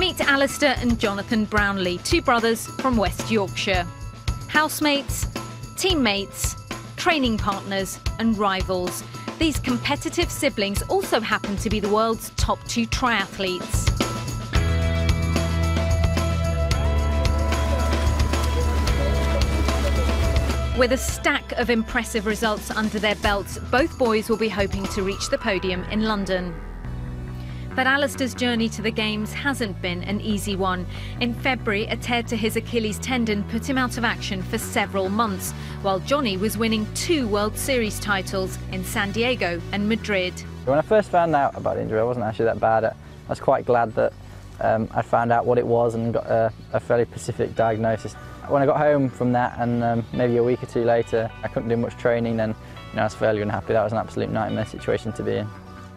Meet Alistair and Jonathan Brownlee, two brothers from West Yorkshire. Housemates, teammates, training partners and rivals. These competitive siblings also happen to be the world's top two triathletes. With a stack of impressive results under their belts, both boys will be hoping to reach the podium in London. But Alistair's journey to the Games hasn't been an easy one. In February, a tear to his Achilles tendon put him out of action for several months, while Johnny was winning 2 World Series titles in San Diego and Madrid. When I first found out about the injury, I wasn't actually that bad. I was quite glad that I found out what it was and got a fairly specific diagnosis. When I got home from that, and maybe a week or 2 later, I couldn't do much training, then I was fairly unhappy. That was an absolute nightmare situation to be in.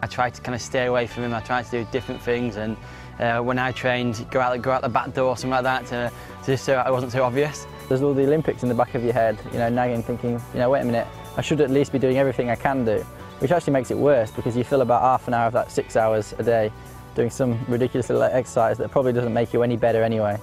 I tried to kind of stay away from him. I tried to do different things, and when I trained, go out the back door or something like that, just so I wasn't so obvious. There's all the Olympics in the back of your head, nagging, thinking, wait a minute, I should at least be doing everything I can do, which actually makes it worse because you fill about half an hour of that 6 hours a day doing some ridiculous little exercise that probably doesn't make you any better anyway.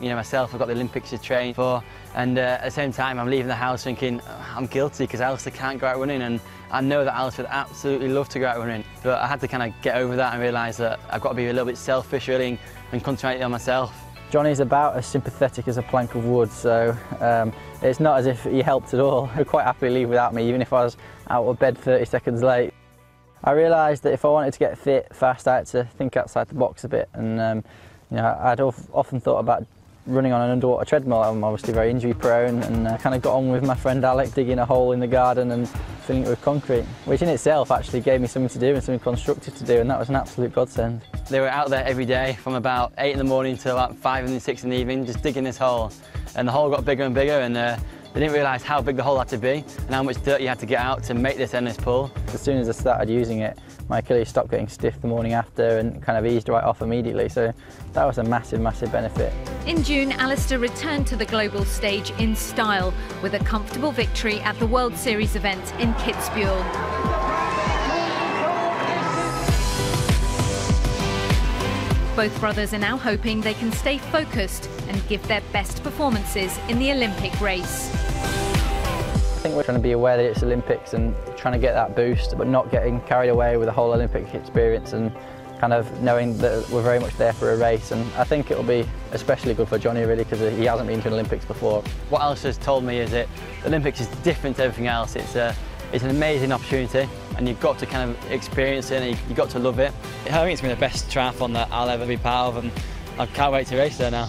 Myself, I've got the Olympics to train for, and at the same time I'm leaving the house thinking I'm guilty because Alistair can't go out running, and I know that Alistair would absolutely love to go out running. But I had to kind of get over that and realise that I've got to be a little bit selfish really and concentrate on myself. Johnny's about as sympathetic as a plank of wood, so it's not as if he helped at all. He'd quite happily leave without me, even if I was out of bed 30 seconds late. I realised that if I wanted to get fit fast, I had to think outside the box a bit, and I'd often thought about running on an underwater treadmill. I'm obviously very injury prone, and I kind of got on with my friend Alec digging a hole in the garden and filling it with concrete, which in itself actually gave me something to do and something constructive to do, and that was an absolute godsend. They were out there every day from about 8 in the morning till about 5 and 6 in the evening, just digging this hole, and the hole got bigger and bigger, and they didn't realise how big the hole had to be and how much dirt you had to get out to make this endless pull. As soon as I started using it, my Achilles stopped getting stiff the morning after and kind of eased right off immediately, so that was a massive, massive benefit. In June, Alistair returned to the global stage in style with a comfortable victory at the World Series event in Kitzbühel. Both brothers are now hoping they can stay focused and give their best performances in the Olympic race. I think we're trying to be aware that it's Olympics and trying to get that boost, but not getting carried away with the whole Olympic experience, and kind of knowing that we're very much there for a race. And I think it'll be especially good for Johnny really, because he hasn't been to an Olympics before. What Alistair's told me is that the Olympics is different to everything else. It's an amazing opportunity, and you've got to kind of experience it, and you've got to love it. I think it's been the best triathlon that I'll ever be part of, and I can't wait to race there now.